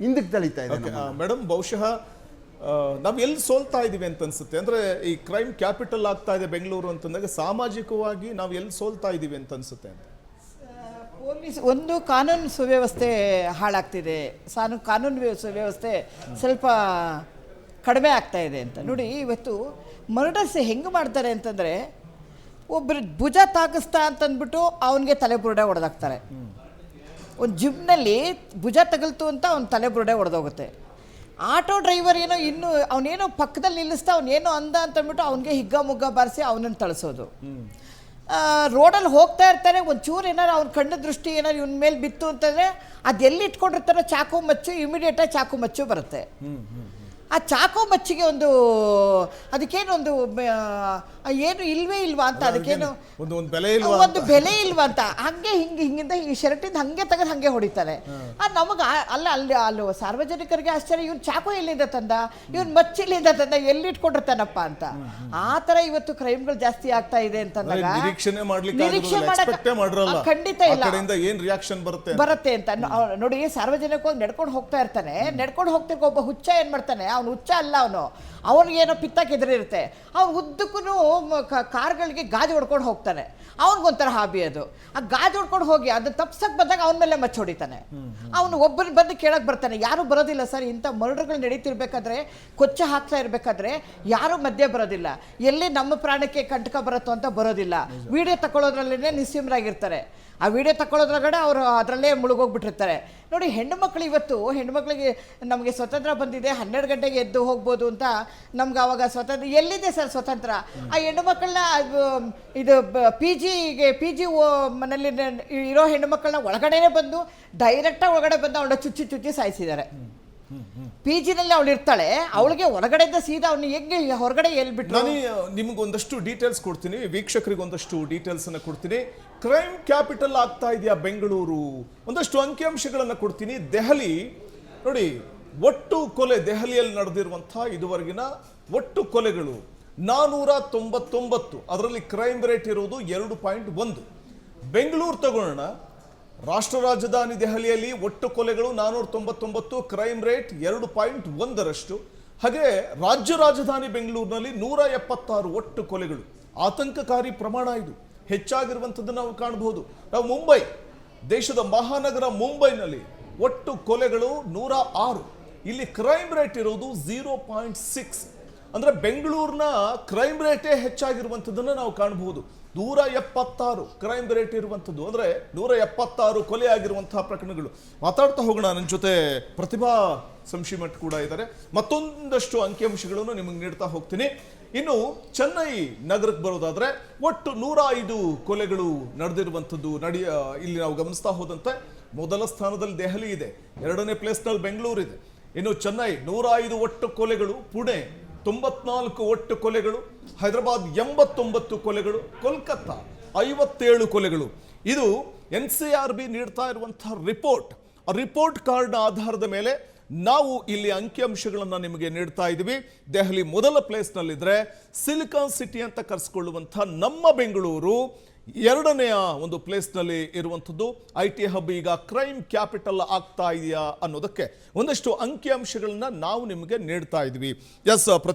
ಹಿಂದಕ್ಕೆ ತಳಿತಾ ಇದೆ. ಮೇಡಮ್, ಬಹುಶಃ ನಾವು ಎಲ್ಲಿ ಸೋಲ್ತಾ ಇದೀವಿ ಅಂತ ಅನ್ಸುತ್ತೆ ಅಂದ್ರೆ ಈ ಕ್ರೈಮ್ ಕ್ಯಾಪಿಟಲ್ ಆಗ್ತಾ ಇದೆ ಬೆಂಗಳೂರು ಅಂತಂದಾಗ ಸಾಮಾಜಿಕವಾಗಿ ನಾವು ಎಲ್ಲಿ ಸೋಲ್ತಾ ಇದೀವಿ ಅಂತ ಅನ್ಸುತ್ತೆ ಅಂತ. ಪೊಲೀಸ್ ಒಂದು ಕಾನೂನು ಸುವ್ಯವಸ್ಥೆ ಹಾಳಾಗ್ತಿದೆ, ಕಾನೂನು ಸುವ್ಯವಸ್ಥೆ ಸ್ವಲ್ಪ ಕಡಿಮೆ ಆಗ್ತಾ ಇದೆ ಅಂತ ನೋಡಿ. ಇವತ್ತು ಮರ್ಡರ್ಸ್ ಹೆಂಗೆ ಮಾಡ್ತಾರೆ ಅಂತಂದರೆ, ಒಬ್ಬರು ಭುಜ ತಾಗಿಸ್ತಾ ಅಂತಂದ್ಬಿಟ್ಟು ಅವನಿಗೆ ತಲೆ ಬುರುಡೆ ಹೊಡೆದಾಕ್ತಾರೆ. ಒಂದು ಜಿಮ್ನಲ್ಲಿ ಭುಜ ತಗಲ್ತು ಅಂತ ಅವ್ನ ತಲೆ ಬುರುಡೆ ಹೊಡೆದೋಗುತ್ತೆ. ಆಟೋ ಡ್ರೈವರ್ ಏನೋ ಇನ್ನೂ ಅವನೇನೋ ಪಕ್ಕದಲ್ಲಿ ನಿಲ್ಲಿಸ್ತಾ ಅವನೇನೋ ಅಂದ ಅಂತಂದ್ಬಿಟ್ಟು ಅವನಿಗೆ ಹಿಗ್ಗ ಮುಗ್ಗ ಬಾರಿಸಿ ಅವನನ್ನು ತಳಿಸೋದು. ರೋಡಲ್ಲಿ ಹೋಗ್ತಾ ಇರ್ತಾರೆ, ಒಂಚೂರು ಏನಾರು ಅವ್ನ ಕಣ್ಣು ದೃಷ್ಟಿ ಏನಾರು ಇವನ ಮೇಲೆ ಬಿತ್ತು ಅಂತಂದರೆ ಅದು ಎಲ್ಲಿ ಇಟ್ಕೊಂಡಿರ್ತಾರೋ ಚಾಕು ಮಚ್ಚು, ಇಮಿಡಿಯೇಟಾಗಿ ಚಾಕು ಮಚ್ಚು ಬರುತ್ತೆ. ಆ ಚಾಕು ಮಚ್ಚಿಗೆ ಒಂದು ಅದಕ್ಕೇನೊಂದು ಏನು ಇಲ್ವೇ ಇಲ್ವಾ ಅಂತ, ಅದಕ್ಕೇನು ಒಂದು ಬೆಲೆ ಇಲ್ವಾ ಅಂತ ಹಂಗೆ ಹಿಂಗಿಂದ ಈ ಶರ್ಟಿಂದ ಹಂಗೆ ತೆಗೆದು ಹಂಗೆ ಹೊಡಿತಾರೆ. ನಮಗೆ ಅಲ್ಲಿ ಸಾರ್ವಜನಿಕರಿಗೆ ಆಶ್ಚರ್ಯ, ಇವ್ನು ಚಾಕು ಎಲ್ಲಿಂದ ತಂದ, ಇವ್ನು ಮಚ್ಚಿಲಿಂದ ತಂದ, ಎಲ್ಲಿ ಇಟ್ಕೊಂಡಿರ್ತಾನಪ್ಪ ಅಂತ. ಆ ಥರ ಇವತ್ತು ಕ್ರೈಮ್ಗಳು ಜಾಸ್ತಿ ಆಗ್ತಾ ಇದೆ ಅಂತಂದಾಗ ನಿರೀಕ್ಷೆ ಖಂಡಿತ ಇಲ್ಲ ಬರುತ್ತೆ ಅಂತ ನೋಡಿ. ಸಾರ್ವಜನಿಕವಾಗಿ ನಡ್ಕೊಂಡು ಹೋಗ್ತಾ ಇರ್ತಾನೆ, ನಡ್ಕೊಂಡು ಹೋಗ್ತಿರ್ಕೊ ಒಬ್ಬ ಹುಚ್ಚ ಏನು ಮಾಡ್ತಾನೆ, ಅವನು ಹುಚ್ಚ ಅಲ್ಲ, ಅವನಿಗೇನೋ ಪಿತ್ತ ಕೆದರಿರುತ್ತೆ, ಅವ್ನು ಉದ್ದಕ್ಕೂ ಕಾರ್ಗಳಿಗೆ ಗಾಜು ಹೊಡ್ಕೊಂಡು ಹೋಗ್ತಾನೆ. ಅವನಿಗೊಂಥರ ಹಾಬಿ ಅದು. ಆ ಗಾಜು ಹೊಡ್ಕೊಂಡು ಹೋಗಿ ಅದು ತಪ್ಸಕ್ಕೆ ಬಂದಾಗ ಅವನ ಮೇಲೆ ಮಚ್ಚ ಹೊಡಿತಾನೆ. ಅವನು ಒಬ್ಬರು ಬಂದು ಕೇಳಕ್ಕೆ ಬರ್ತಾನೆ, ಯಾರೂ ಬರೋದಿಲ್ಲ ಸರ್. ಇಂಥ ಮರ್ಡರ್ಗಳು ನಡೀತಿರ್ಬೇಕಾದ್ರೆ, ಕೊಚ್ಚ ಹಾಕ್ತಾ ಇರಬೇಕಾದ್ರೆ ಯಾರೂ ಮಧ್ಯೆ ಬರೋದಿಲ್ಲ. ಎಲ್ಲಿ ನಮ್ಮ ಪ್ರಾಣಕ್ಕೆ ಕಂಟಕ ಬರುತ್ತೋ ಅಂತ ಬರೋದಿಲ್ಲ. ವಿಡಿಯೋ ತಗೊಳ್ಳೋದ್ರಲ್ಲೇ ನಿಸ್ಸೀಮರಾಗಿರ್ತಾರೆ. ಆ ವಿಡಿಯೋ ತಗೊಳ್ಳೋದ್ರಗಡೆ ಅವರು ಅದರಲ್ಲೇ ಮುಳುಗೋಗ್ಬಿಟ್ಟಿರ್ತಾರೆ. ನೋಡಿ, ಹೆಣ್ಣುಮಕ್ಳು ಇವತ್ತು ಹೆಣ್ಮಕ್ಳಿಗೆ ನಮಗೆ ಸ್ವತಂತ್ರ ಬಂದಿದೆ, 12 ಗಂಟೆಗೆ ಎದ್ದು ಹೋಗ್ಬೋದು ಅಂತ ನಮ್ಗೆ ಆವಾಗ ಸ್ವತಂತ್ರ ಎಲ್ಲಿದೆ ಸರ್ ಸ್ವತಂತ್ರ? ಆ ಹೆಣ್ಣುಮಕ್ಕಳನ್ನ ಇದು ಪಿ ಜಿ ಮನೇಲಿ ಇರೋ ಹೆಣ್ಣುಮಕ್ಕಳನ್ನ ಒಳಗಡೆನೇ ಬಂದು ಡೈರೆಕ್ಟಾಗಿ ಒಳಗಡೆ ಬಂದು ಅವಳ ಚುಚ್ಚಿ ಸಾಯಿಸಿದ್ದಾರೆ. ಪಿ ಜಿನಲ್ಲಿ ಅವಳು ಇರ್ತಾಳೆ, ಅವಳಿಗೆ ಹೊರಗಡೆಯಿಂದ ಸೀದಾ ಅವ್ನು ಹೆಂಗೆ ಹೊರಗಡೆ ಎಲ್ಬಿಟ್ಟು. ನಾನು ನಿಮ್ಗೆ ಒಂದಷ್ಟು ಡೀಟೇಲ್ಸ್ ಕೊಡ್ತೀನಿ, ವೀಕ್ಷಕರಿಗೆ ಒಂದಷ್ಟು ಡೀಟೇಲ್ಸ್ ಅನ್ನ ಕೊಡ್ತೀನಿ. ಕ್ರೈಮ್ ಕ್ಯಾಪಿಟಲ್ ಆಗ್ತಾ ಇದೆಯಾ ಬೆಂಗಳೂರು? ಒಂದಷ್ಟು ಅಂಕಿಅಂಶಗಳನ್ನ ಕೊಡ್ತೀನಿ. ದೆಹಲಿ ನೋಡಿ, ಒಟ್ಟು ಕೊಲೆ ದೆಹಲಿಯಲ್ಲಿ ನಡೆದಿರುವಂತಹ ಇದುವರೆಗಿನ ಒಟ್ಟು ಕೊಲೆಗಳು 499. ಅದರಲ್ಲಿ ಕ್ರೈಮ್ ರೇಟ್ ಇರುವುದು 2.1. ಬೆಂಗಳೂರು ತಗೊಳ್ಳೋಣ. ರಾಷ್ಟ್ರ ರಾಜಧಾನಿ ದೆಹಲಿಯಲ್ಲಿ ಒಟ್ಟು ಕೊಲೆಗಳು 499, ಕ್ರೈಮ್ ರೇಟ್ 2.1ರಷ್ಟು. ಹಾಗೆ ರಾಜ್ಯ ರಾಜಧಾನಿ ಬೆಂಗಳೂರಿನಲ್ಲಿ 176 ಒಟ್ಟು ಕೊಲೆಗಳು. ಆತಂಕಕಾರಿ ಪ್ರಮಾಣ ಇದು, ಹೆಚ್ಚಾಗಿರುವಂಥದ್ದು ನಾವು ಕಾಣಬಹುದು. ನಾವು ಮುಂಬೈ, ದೇಶದ ಮಹಾನಗರ ಮುಂಬೈನಲ್ಲಿ ಒಟ್ಟು ಕೊಲೆಗಳು 106. ಇಲ್ಲಿ ಕ್ರೈಮ್ ರೇಟ್ ಇರೋದು 0.6. ಅಂದ್ರೆ ಬೆಂಗಳೂರಿನ ಕ್ರೈಮ್ ರೇಟೇ ಹೆಚ್ಚಾಗಿರುವಂಥದ್ದನ್ನು ನಾವು ಕಾಣಬಹುದು. 176 ಕ್ರೈಮ್ ರೇಟ್ ಇರುವಂಥದ್ದು, ಅಂದ್ರೆ 176 ಕೊಲೆ ಆಗಿರುವಂತಹ ಪ್ರಕರಣಗಳು. ಮಾತಾಡ್ತಾ ಹೋಗೋಣ. ನನ್ನ ಜೊತೆ ಪ್ರತಿಭಾ ಸಂಶಿಮಠ್ ಕೂಡ ಇದ್ದಾರೆ. ಮತ್ತೊಂದಷ್ಟು ಅಂಕಿಅಂಶಗಳನ್ನು ನಿಮಗೆ ನೀಡ್ತಾ ಹೋಗ್ತೀನಿ. ಇನ್ನು ಚೆನ್ನೈ ನಗರಕ್ಕೆ ಬರೋದಾದ್ರೆ ಒಟ್ಟು 105 ಕೊಲೆಗಳು ನಡೆದಿರುವಂಥದ್ದು. ಇಲ್ಲಿ ನಾವು ಗಮನಿಸ್ತಾ ಹೋದಂತೆ ಮೊದಲ ಸ್ಥಾನದಲ್ಲಿ ದೆಹಲಿ ಇದೆ, 2ನೇ ಪ್ಲೇಸ್ನಲ್ಲಿ ಬೆಂಗಳೂರು ಇದೆ. ಇನ್ನು ಚೆನ್ನೈ 105 ಒಟ್ಟು ಕೊಲೆಗಳು, ಪುಣೆ 94 ಒಟ್ಟು ಕೊಲೆಗಳು, ಹೈದರಾಬಾದ್ 89 ಕೊಲೆಗಳು, ಕೋಲ್ಕತ್ತಾ 57 ಕೊಲೆಗಳು. ಇದು NCRB ನೀಡ್ತಾ ಇರುವಂತಹ ರಿಪೋರ್ಟ್. ಆ ರಿಪೋರ್ಟ್ ಕಾರ್ಡ್ನ ಆಧಾರದ ಮೇಲೆ ನಾವು ಇಲ್ಲಿ ಅಂಕಿಅಂಶಗಳನ್ನು ನಿಮಗೆ ನೀಡ್ತಾ ಇದ್ದೀವಿ. ದೆಹಲಿ ಮೊದಲ ಪ್ಲೇಸ್ನಲ್ಲಿದ್ರೆ, ಸಿಲಿಕಾನ್ ಸಿಟಿ ಅಂತ ಕರೆಸಿಕೊಳ್ಳುವಂತಹ ನಮ್ಮ ಬೆಂಗಳೂರು 2ನೇ ಒಂದು ಪ್ಲೇಸ್ನಲ್ಲಿ ಇರುವಂಥದ್ದು. IT ಹಬ್ ಈಗ ಕ್ರೈಮ್ ಕ್ಯಾಪಿಟಲ್ ಆಗ್ತಾ ಇದೆಯಾ ಅನ್ನೋದಕ್ಕೆ ಒಂದಷ್ಟು ಅಂಕಿಅಂಶಗಳನ್ನ ನಾವು ನಿಮಗೆ ನೀಡ್ತಾ ಇದ್ವಿ. ಎಸ್